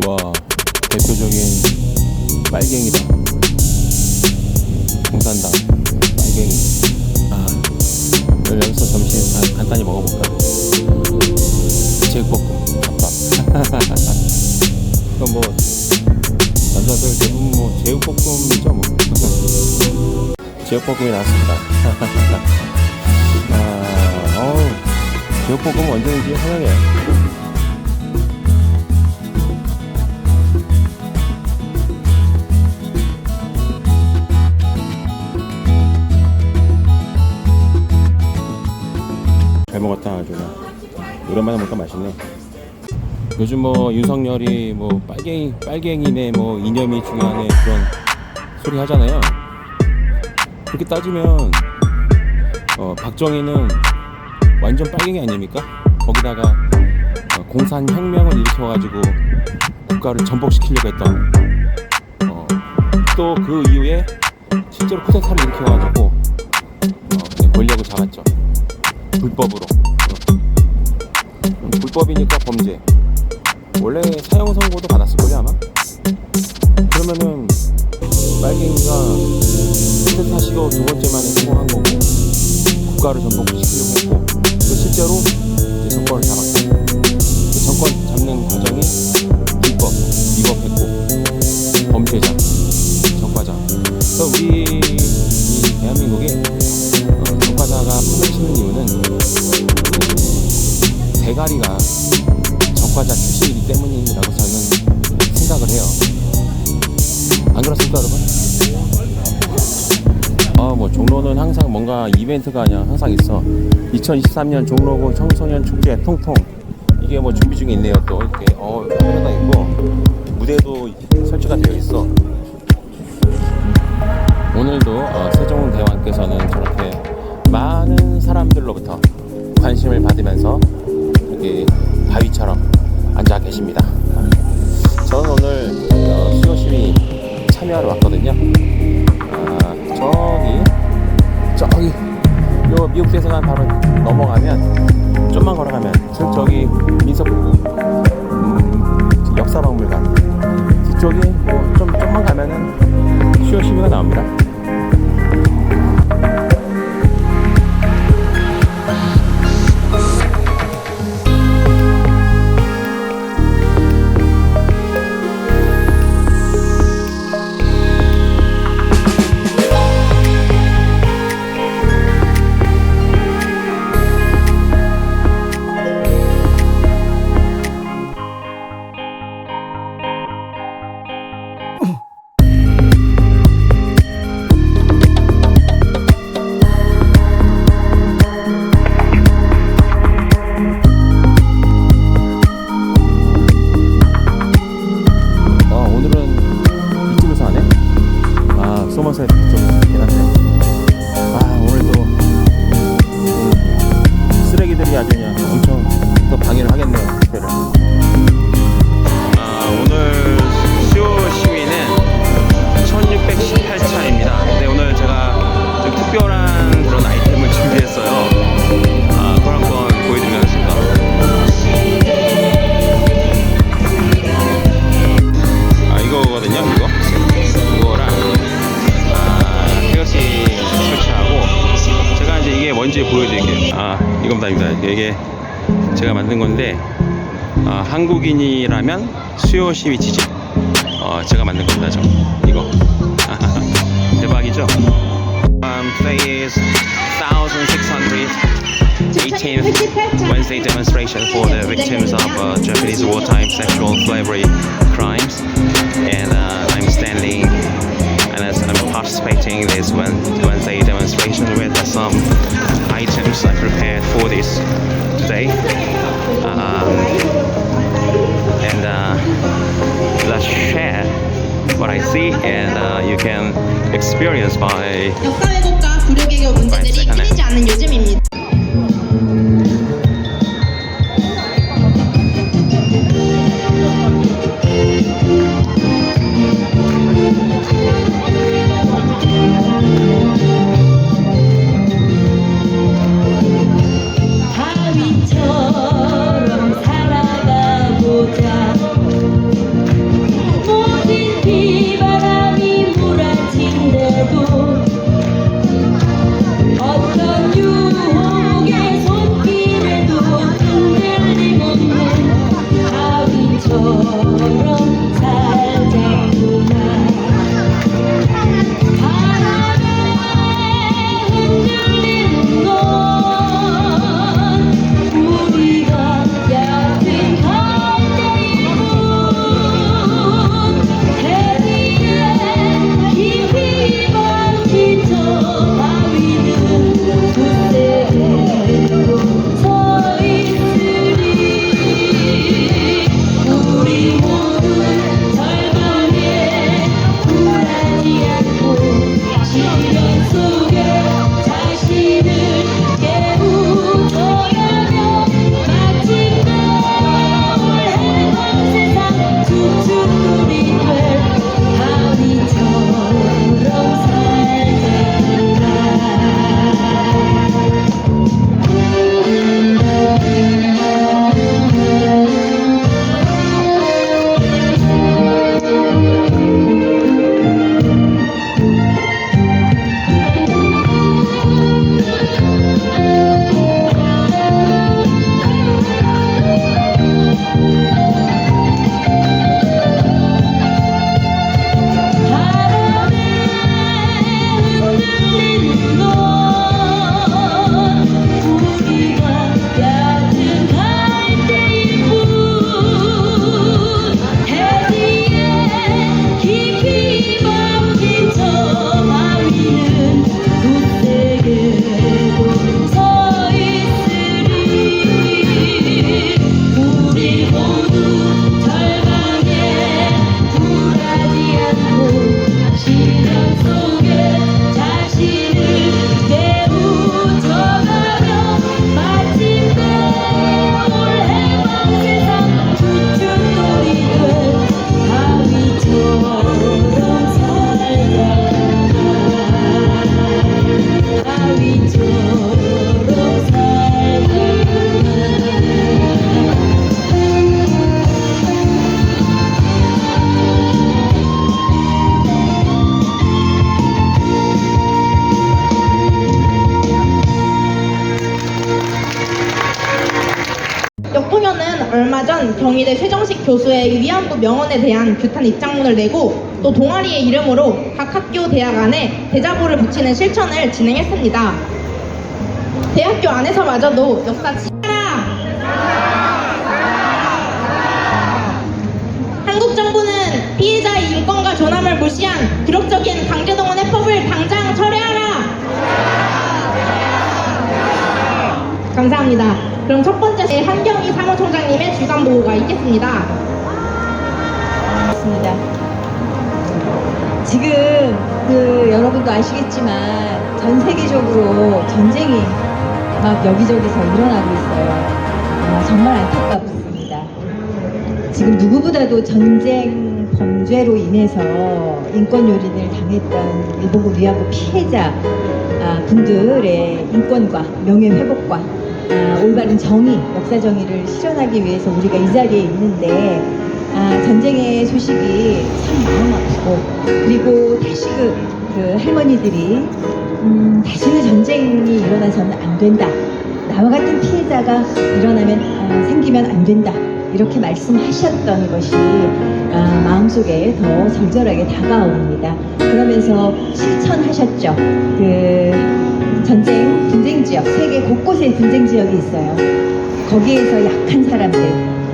와, 대표적인 빨갱이다. 공산당 빨갱이. 아, 오늘 여기서 점심 간단히 먹어볼까? 제육볶음 덮밥. 그럼 뭐 남자들 대부분 뭐 제육볶음이죠 뭐. 제육볶음이 나왔습니다. 제육볶음은 언제든지 환영해요. 잘 먹었다. 아주 오랜만에 먹으니까 맛있네. 요즘 뭐 윤석열이 뭐 빨갱이네 뭐 이념이 중요하네 그런 소리 하잖아요. 그렇게 따지면 박정희는 완전 빨갱이 아닙니까? 거기다가 공산혁명을 일으켜가지고 국가를 전복시키려고 했던 또 그 이후에 실제로 쿠데타를 일으켜가지고 권력을 잡았죠. 불법으로. 불법이니까 범죄. 원래 사형 선고도 받았을걸요 아마? 그러면은 빨갱이가 쿠데타 시도 두 번째 만에 성공한 거고 국가를 전복시키려고 했고 또 실제로 이제 정권을 잡았고 그 정권 잡는 과정이 불법, 위법했고 범죄자, 적과자. 그래서 우리 이 대한민국에 적과자가 판을 치는 이유는 대가리가 적과자 출신이기 때문이라고 저는 생각을 해요. 안 그렇습니까 여러분? 뭐 종로는 항상 뭔가 이벤트가 그냥 항상 있어. 2023년 종로구 청소년 축제 통통 이게 뭐 준비 중에 있네요. 또 이렇게 카메라가 있고 무대도 설치가 되어 있어. 오늘도 세종대왕께서는 저렇게 많은 사람들로부터 관심을 받으면서 여기 바위처럼 앉아 계십니다. 저는 오늘 수요시위 참여하러 왔거든요. 저기 요 미국 대사관 바로 넘어가면 좀만 걸어가면 저기 민속부 역사박물관 뒤쪽이 뭐 좀만 가면은 수요시위가 나옵니다. 소머셋 좀 괜찮네. 오늘도 쓰레기들이 아주 그냥 엄청 또 방해를 하겠네요. 특별히. 오늘 수요 시위는 1618차입니다. 근데 오늘 제가 좀 특별한 그런 아이템을 준비했어요. 그걸 한번 보여드리면 하겠습니다. 이거거든요. 이거랑 설치하고 제가 이제 이게 뭔지 보여드릴게요. 이겁니다. 이게 제가 만든 건데 한국인이라면 수요 시위 지지. 제가 만든 겁니다. 이거 대박이죠? Today is 1618th Wednesday demonstration for the victims of Japanese wartime sexual slavery crimes, and I'm standing and I'm participating in this Wednesday demonstration with some items I prepared for this today, and let's share what I see, and you can experience by 역사 왜곡과 불효개교 문제들이 끊이지 않는 요즘입니다. 바위처럼 살아가보자. 또한 경희대 최정식 교수의 위안부 명언에 대한 규탄 입장문을 내고 또 동아리의 이름으로 각 학교 대학 안에 대자보를 붙이는 실천을 진행했습니다. 대학교 안에서마저도 역사 지켜라! 한국 정부는 피해자의 인권과 존엄을 무시한 굴욕적인 강제동원 해법을 당장 철회하라! 감사합니다. 그럼 첫 번째 한경희 사무총장님의 주간 보고가 있겠습니다. 맞습니다. 지금 여러분도 아시겠지만 전 세계적으로 전쟁이 막 여기저기서 일어나고 있어요. 정말 안타깝습니다. 지금 누구보다도 전쟁 범죄로 인해서 인권 요린을 당했던 일본군 위안부 피해자 분들의 인권과 명예 회복과 올바른 정의, 역사 정의를 실현하기 위해서 우리가 이 자리에 있는데 전쟁의 소식이 참 마음 아프고 그리고 다시 그 할머니들이 다시는 전쟁이 일어나서는 안 된다. 나와 같은 피해자가 생기면 안 된다. 이렇게 말씀하셨던 것이 마음속에 더 절절하게 다가옵니다. 그러면서 실천하셨죠. 분쟁 지역, 세계 곳곳에 분쟁 지역이 있어요. 거기에서 약한 사람들,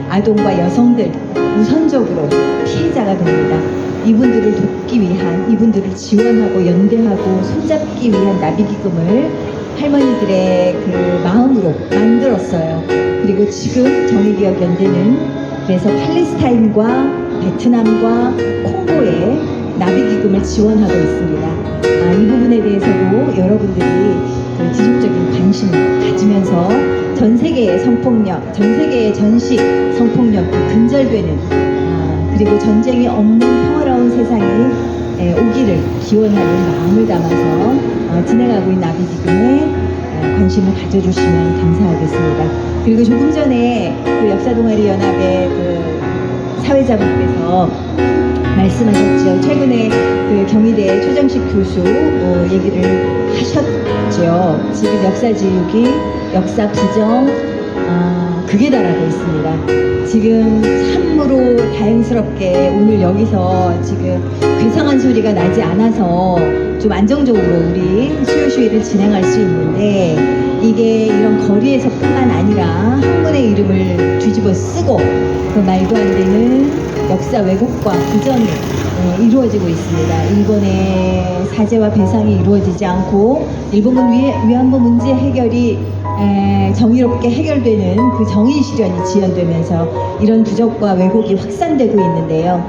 아동과 여성들 우선적으로 피해자가 됩니다. 이분들을 돕기 위한, 이분들을 지원하고 연대하고 손잡기 위한 나비기금을 할머니들의 그 마음으로 만들었어요. 그리고 지금 정의기억연대는 그래서 팔레스타인과 베트남과 콩고에 나비기금을 지원하고 있습니다. 이 부분에 대해서도 여러분들이 지속적인 관심을 가지면서 전 세계의 성폭력, 전 세계의 전시 성폭력이 근절되는 그리고 전쟁이 없는 평화로운 세상이 오기를 기원하는 마음을 담아서 진행하고 있는 나비기금에 관심을 가져주시면 감사하겠습니다. 그리고 조금 전에 그 역사동아리 연합의 그 사회자분께서 말씀하셨죠. 최근에 그 경희대 최정식 교수 얘기를 하셨죠. 지금 역사지우기, 역사 부정 극에 달하고 있습니다. 지금 참으로 다행스럽게 오늘 여기서 지금 괴상한 소리가 나지 않아서 좀 안정적으로 우리 수요시위를 진행할 수 있는데 이게 이런 거리에서뿐만 아니라 학문의 이름을 뒤집어 쓰고 그 말도 안 되는 역사 왜곡과 부정이 이루어지고 있습니다. 일본의 사죄와 배상이 이루어지지 않고 일본군 위안부 문제 해결이 정의롭게 해결되는 그 정의 실현이 지연되면서 이런 부적과 왜곡이 확산되고 있는데요.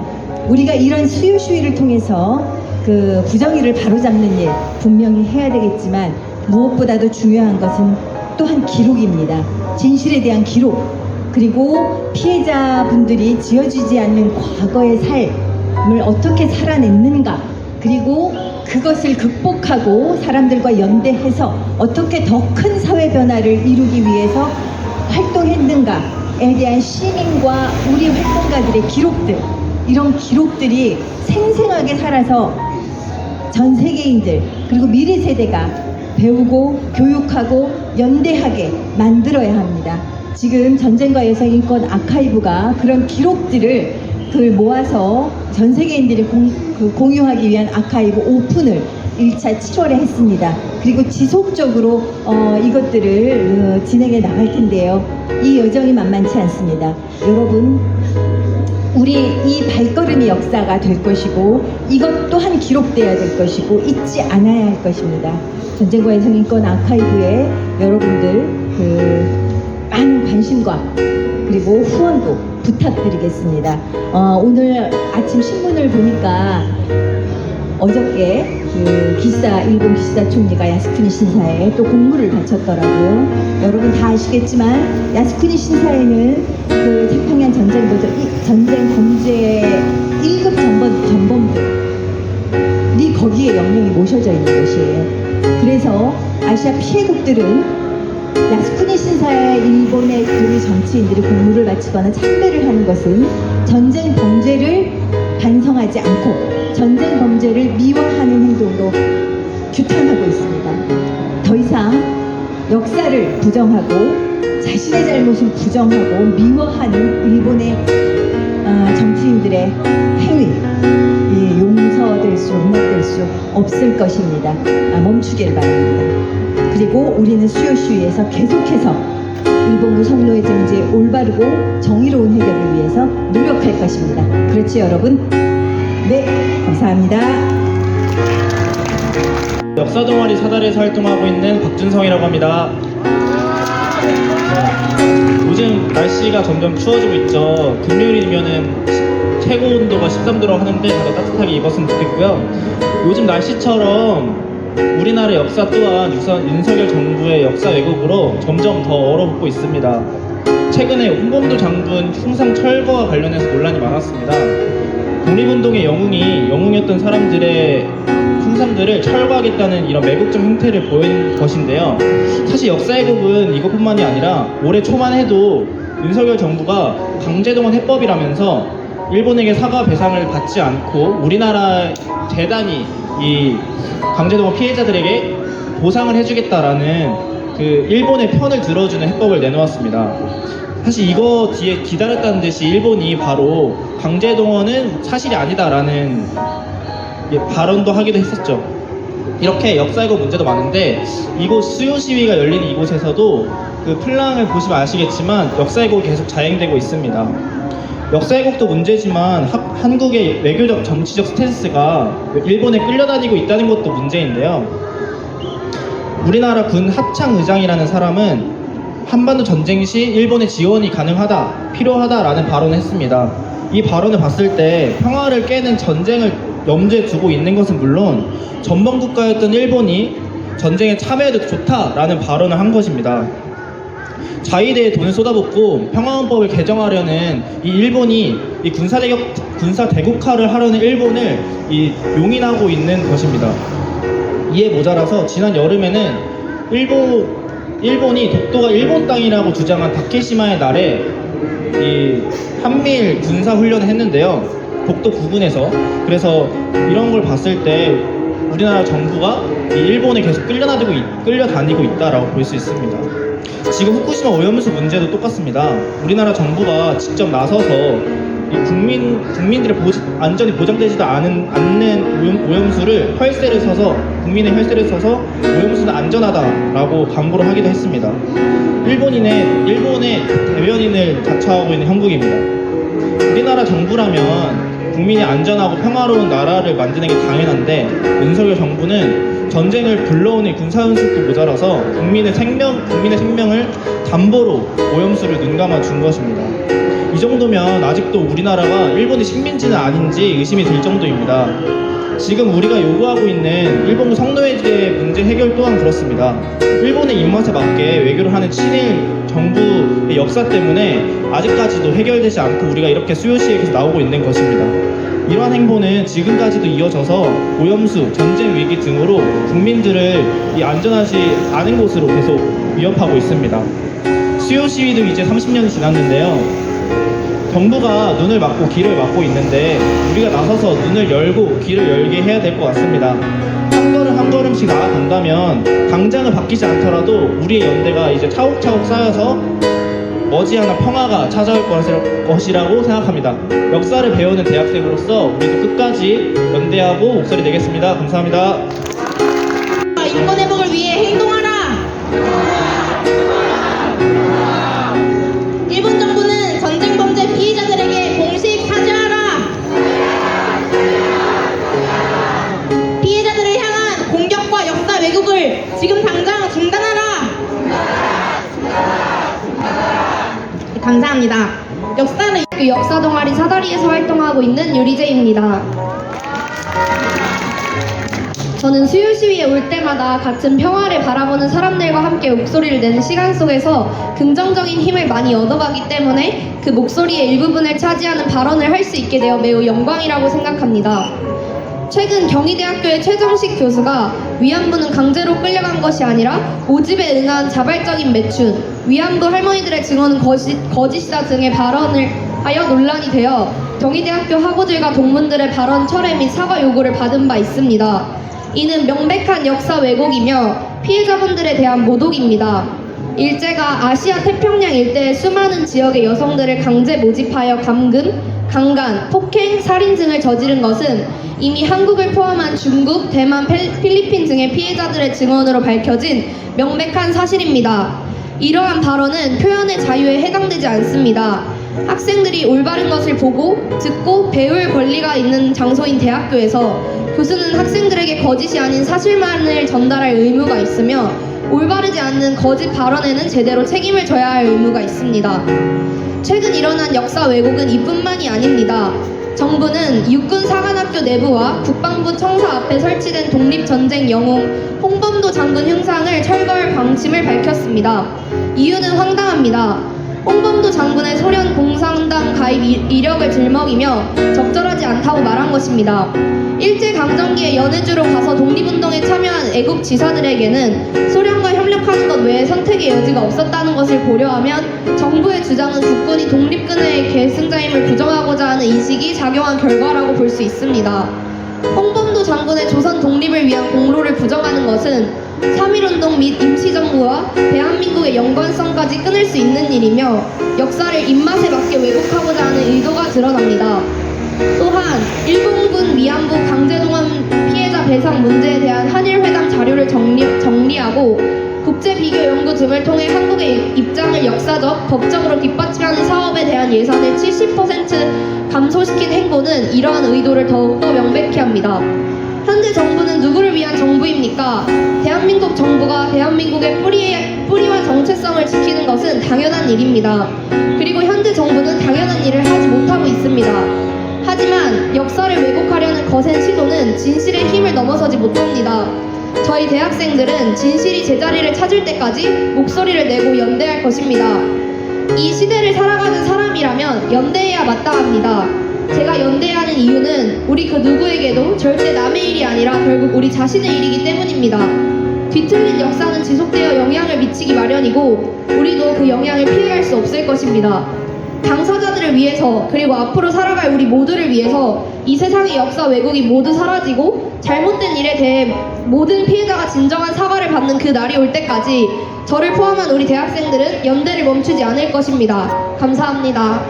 우리가 이런 수요 시위를 통해서 그 부정의를 바로잡는 일 분명히 해야 되겠지만 무엇보다도 중요한 것은 또한 기록입니다. 진실에 대한 기록 그리고 피해자분들이 지어지지 않는 과거의 삶을 어떻게 살아냈는가 그리고 그것을 극복하고 사람들과 연대해서 어떻게 더 큰 사회 변화를 이루기 위해서 활동했는가에 대한 시민과 우리 활동가들의 기록들 이런 기록들이 생생하게 살아서 전 세계인들 그리고 미래 세대가 배우고 교육하고 연대하게 만들어야 합니다. 지금 전쟁과 여성 인권 아카이브가 그런 기록들을 모아서 전 세계인들이 공유하기 위한 아카이브 오픈을 1차 7월에 했습니다. 그리고 지속적으로 이것들을 진행해 나갈 텐데요. 이 여정이 만만치 않습니다. 여러분, 우리 이 발걸음이 역사가 될 것이고 이것 또한 기록돼야 될 것이고 잊지 않아야 할 것입니다. 전쟁과 여성 인권 아카이브에 여러분들 많은 관심과 그리고 후원도 부탁드리겠습니다. 오늘 아침 신문을 보니까 어저께 일본 기시다 총리가 야스쿠니 신사에 또 공물을 바쳤더라고요. 여러분 다 아시겠지만 야스쿠니 신사에는 그 태평양 전쟁 범죄 1급 전범들이 거기에 영영이 모셔져 있는 것이에요. 그래서 아시아 피해국들은 야스쿠니 신사에 일본의 우리 정치인들이 공물을 바치거나 참배를 하는 것은 전쟁 범죄를 반성하지 않고 전쟁 범죄를 미화하는 행동으로 규탄하고 있습니다. 더 이상 역사를 부정하고 자신의 잘못을 부정하고 미워하는 일본의 정치인들의 행위 용서될 수, 용납될 수 없을 것입니다. 멈추길 바랍니다. 그리고 우리는 수요시위에서 계속해서 일본군 성노예 정지의 올바르고 정의로운 해결을 위해서 노력할 것입니다. 그렇지 여러분? 네, 감사합니다. 역사 동아리 사다리에서 활동하고 있는 박준성이라고 합니다. 요즘 날씨가 점점 추워지고 있죠. 금요일이면은 최고 온도가 13도라고 하는데 다들 따뜻하게 입었으면 좋겠고요. 요즘 날씨처럼 우리나라 역사 또한 윤석열 정부의 역사 왜곡으로 점점 더 얼어붙고 있습니다. 최근에 홍범도 장군 흉상 철거와 관련해서 논란이 많았습니다. 독립운동의 영웅이었던 사람들의 흉상들을 철거하겠다는 이런 매국적 행태를 보인 것인데요. 사실 역사 왜곡은 이것뿐만이 아니라 올해 초만 해도 윤석열 정부가 강제동원 해법이라면서 일본에게 사과 배상을 받지 않고 우리나라 재단이 이 강제동원 피해자들에게 보상을 해주겠다라는 그 일본의 편을 들어주는 해법을 내놓았습니다. 사실 이거 뒤에 기다렸다는 듯이 일본이 바로 강제동원은 사실이 아니다라는 발언도 하기도 했었죠. 이렇게 역사 왜곡 문제도 많은데 이곳 수요 시위가 열리는 이곳에서도 그 플랑을 보시면 아시겠지만 역사 왜곡이 계속 자행되고 있습니다. 역사 왜곡도 문제지만 한국의 외교적 정치적 스탠스가 일본에 끌려다니고 있다는 것도 문제인데요. 우리나라 군 합창의장이라는 사람은 한반도 전쟁 시 일본의 지원이 가능하다, 필요하다라는 발언을 했습니다. 이 발언을 봤을 때 평화를 깨는 전쟁을 염두에 두고 있는 것은 물론 전범국가였던 일본이 전쟁에 참여해도 좋다라는 발언을 한 것입니다. 자위대에 돈을 쏟아붓고 평화헌법을 개정하려는 이 일본이 이 군사 대국화를 하려는 일본을 용인하고 있는 것입니다. 이에 모자라서 지난 여름에는 일본이 독도가 일본 땅이라고 주장한 다케시마의 날에 이 한미일 군사 훈련을 했는데요. 독도 부근에서. 그래서 이런 걸 봤을 때 우리나라 정부가 이 일본에 계속 끌려다니고 있다라고 볼 수 있습니다. 지금 후쿠시마 오염수 문제도 똑같습니다. 우리나라 정부가 직접 나서서 이 국민들의 안전이 보장되지도 않는 오염수를 국민의 혈세를 써서 오염수는 안전하다라고 광고를 하기도 했습니다. 일본의 대변인을 자처하고 있는 형국입니다. 우리나라 정부라면 국민이 안전하고 평화로운 나라를 만드는 게 당연한데 윤석열 정부는 전쟁을 불러오는 군사연습도 모자라서 국민의 생명을 담보로 오염수를 눈감아 준 것입니다. 이 정도면 아직도 우리나라가 일본의 식민지는 아닌지 의심이 들 정도입니다. 지금 우리가 요구하고 있는 일본 성노예제 문제 해결 또한 그렇습니다. 일본의 입맛에 맞게 외교를 하는 친일 정부의 역사 때문에 아직까지도 해결되지 않고 우리가 이렇게 수요시에 계속 나오고 있는 것입니다. 이러한 행보는 지금까지도 이어져서 오염수, 전쟁 위기 등으로 국민들을 안전하지 않은 곳으로 계속 위협하고 있습니다. 수요 시위도 이제 30년이 지났는데요. 정부가 눈을 막고 길을 막고 있는데 우리가 나서서 눈을 열고 길을 열게 해야 될 것 같습니다. 한 걸음씩 나아간다면 당장은 바뀌지 않더라도 우리의 연대가 이제 차곡차곡 쌓여서 머지않아 평화가 찾아올 것이라고 생각합니다. 역사를 배우는 대학생으로서 우리도 끝까지 연대하고 목소리 내겠습니다. 감사합니다. 인권 회복을 위해 행동하라! 일본 정부는 전쟁 범죄 피해자들에게 공식 사죄하라! 피해자들을 향한 공격과 역사 왜곡을 지금 당장 중단하라! 감사합니다. 역사 동아리 사다리에서 활동하고 있는 유리재입니다. 저는 수요 시위에 올 때마다 같은 평화를 바라보는 사람들과 함께 목소리를 내는 시간 속에서 긍정적인 힘을 많이 얻어가기 때문에 그 목소리의 일부분을 차지하는 발언을 할 수 있게 되어 매우 영광이라고 생각합니다. 최근 경희대학교의 최정식 교수가 위안부는 강제로 끌려간 것이 아니라 오집에 응한 자발적인 매춘, 위안부 할머니들의 증언은 거짓이다 등의 발언을 하여 논란이 되어 경희대학교 학우들과 동문들의 발언 철회 및 사과 요구를 받은 바 있습니다. 이는 명백한 역사 왜곡이며 피해자분들에 대한 모독입니다. 일제가 아시아 태평양 일대의 수많은 지역의 여성들을 강제 모집하여 감금, 강간, 폭행, 살인 등을 저지른 것은 이미 한국을 포함한 중국, 대만, 필리핀 등의 피해자들의 증언으로 밝혀진 명백한 사실입니다. 이러한 발언은 표현의 자유에 해당되지 않습니다. 학생들이 올바른 것을 보고, 듣고, 배울 권리가 있는 장소인 대학교에서 교수는 학생들에게 거짓이 아닌 사실만을 전달할 의무가 있으며 올바르지 않는 거짓 발언에는 제대로 책임을 져야 할 의무가 있습니다. 최근 일어난 역사 왜곡은 이뿐만이 아닙니다. 정부는 육군사관학교 내부와 국방부 청사 앞에 설치된 독립전쟁 영웅 홍범도 장군 흉상을 철거할 방침을 밝혔습니다. 이유는 황당합니다. 홍범도 장군의 소련 공산당 가입 이력을 들먹이며 적절하지 않다고 말한 것입니다. 일제강점기에 연해주로 가서 독립운동에 참여한 애국 지사들에게는 소련과 협력하는 것 외에 선택의 여지가 없었다는 것을 고려하면 정부의 주장은 국군이 독립군의 계승자임을 부정하고자 하는 인식이 작용한 결과라고 볼 수 있습니다. 홍범도 장군의 조선 독립을 위한 공로를 부정하는 것은 3.1운동 및 임시정부와 대한민국의 연관성까지 끊을 수 있는 일이며 역사를 입맛에 맞게 왜곡하고자 하는 의도가 드러납니다. 또한 일본군 위안부 강제동원 피해자 배상 문제에 대한 한일회담 자료를 정리하고 국제비교연구 등을 통해 한국의 입장을 역사적, 법적으로 뒷받침하는 사업에 대한 예산을 70% 감소시킨 행보는 이러한 의도를 더욱더 명백히 합니다. 현재 정부는 누구를 위한 정부입니까? 대한민국 정부가 대한민국의 뿌리와 정체성을 지키는 것은 당연한 일입니다. 그리고 현재 정부는 당연한 일을 하지 못하고 있습니다. 하지만 역사를 왜곡하려는 거센 시도는 진실의 힘을 넘어서지 못합니다. 저희 대학생들은 진실이 제자리를 찾을 때까지 목소리를 내고 연대할 것입니다. 이 시대를 살아가는 사람이라면 연대해야 마땅합니다. 제가 연대하는 이유는 우리 그 누구에게도 절대 남의 일이 아니라 결국 우리 자신의 일이기 때문입니다. 뒤틀린 역사는 지속되어 영향을 미치기 마련이고 우리도 그 영향을 피해갈 수 없을 것입니다. 당사자들을 위해서 그리고 앞으로 살아갈 우리 모두를 위해서 이 세상의 역사 왜곡이 모두 사라지고 잘못된 일에 대해 모든 피해자가 진정한 사과를 받는 그 날이 올 때까지 저를 포함한 우리 대학생들은 연대를 멈추지 않을 것입니다. 감사합니다.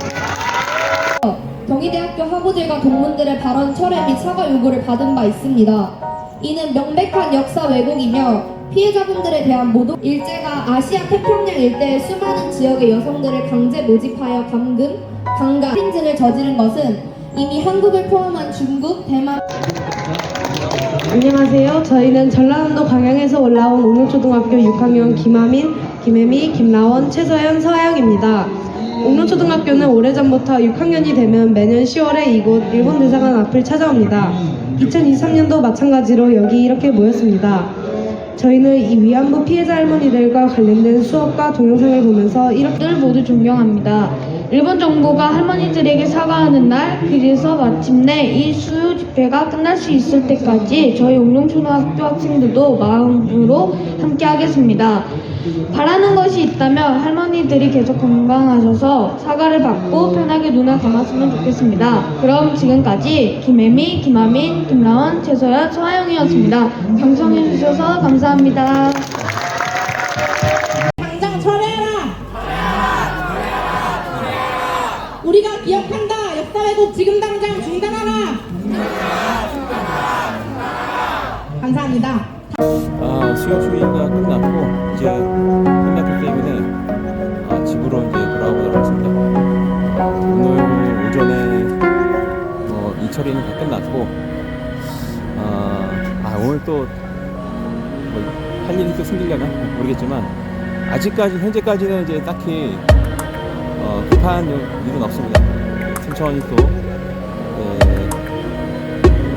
경희대학교 학우들과 동문들의 발언 철회 및 사과 요구를 받은 바 있습니다. 이는 명백한 역사 왜곡이며 피해자분들에 대한 모독, 일제가 아시아 태평양 일대의 수많은 지역의 여성들을 강제 모집하여 감금, 강간, 살인 등을 저지른 것은 이미 한국을 포함한 중국, 대만 안녕하세요. 저희는 전라남도 광양에서 올라온 옥룡초등학교 6학년 김하민, 김혜미, 김라원, 최서연, 서하영입니다. 옥룡초등학교는 오래전부터 6학년이 되면 매년 10월에 이곳 일본 대사관 앞을 찾아옵니다. 2023년도 마찬가지로 여기 이렇게 모였습니다. 저희는 이 위안부 피해자 할머니들과 관련된 수업과 동영상을 보면서 이렇게 모두 존경합니다. 일본 정부가 할머니들에게 사과하는 날, 그래서 마침내 이 수요 집회가 끝날 수 있을 때까지 저희 옥룡초등학교 학생들도 마음으로 함께 하겠습니다. 바라는 것이 있다면 할머니들이 계속 건강하셔서 사과를 받고 편하게 눈을 감았으면 좋겠습니다. 그럼 지금까지 김혜미, 김하민, 김라원, 최서연, 서하영이었습니다. 경청해주셔서 감사합니다. 당장 철회해라! 우리가 기억한다! 역사 왜곡 지금 당장 중단하라! 감사합니다. 수요 추위가 끝났고 이제 끝났기 때문에 집으로 이제 돌아오도록 하겠습니다. 오늘 오전에 이 처리는 다 끝났고 오늘 또 할 일이 또 생기려나 모르겠지만 아직까지 현재까지는 이제 딱히 급한 일은 없습니다. 천천히 또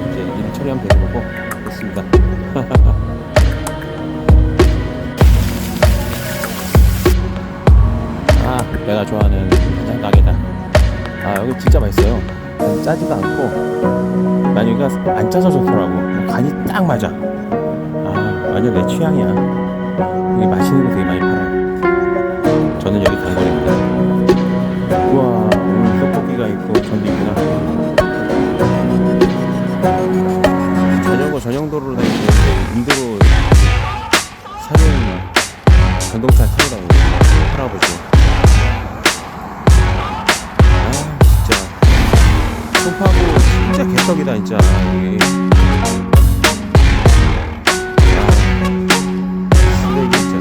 이제 일 처리하면 되는 거고 됐습니다. 내가 좋아하는 가장 가게다. 여기 진짜 맛있어요. 짜지도 않고 마늘가 안 짜서 좋더라고. 간이 딱 맞아. 완전 내 취향이야. 여기 맛있는 거 되게 많이 팔아요. 저는 여기 단골입니다. 우와, 오늘 떡볶이가 있고 전도 있구나. 전용도로로 다니는데 인도로 사는 전동차 타고 다니고 진짜 개떡이다 진짜 이게. 근데 이게 진짜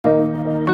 네.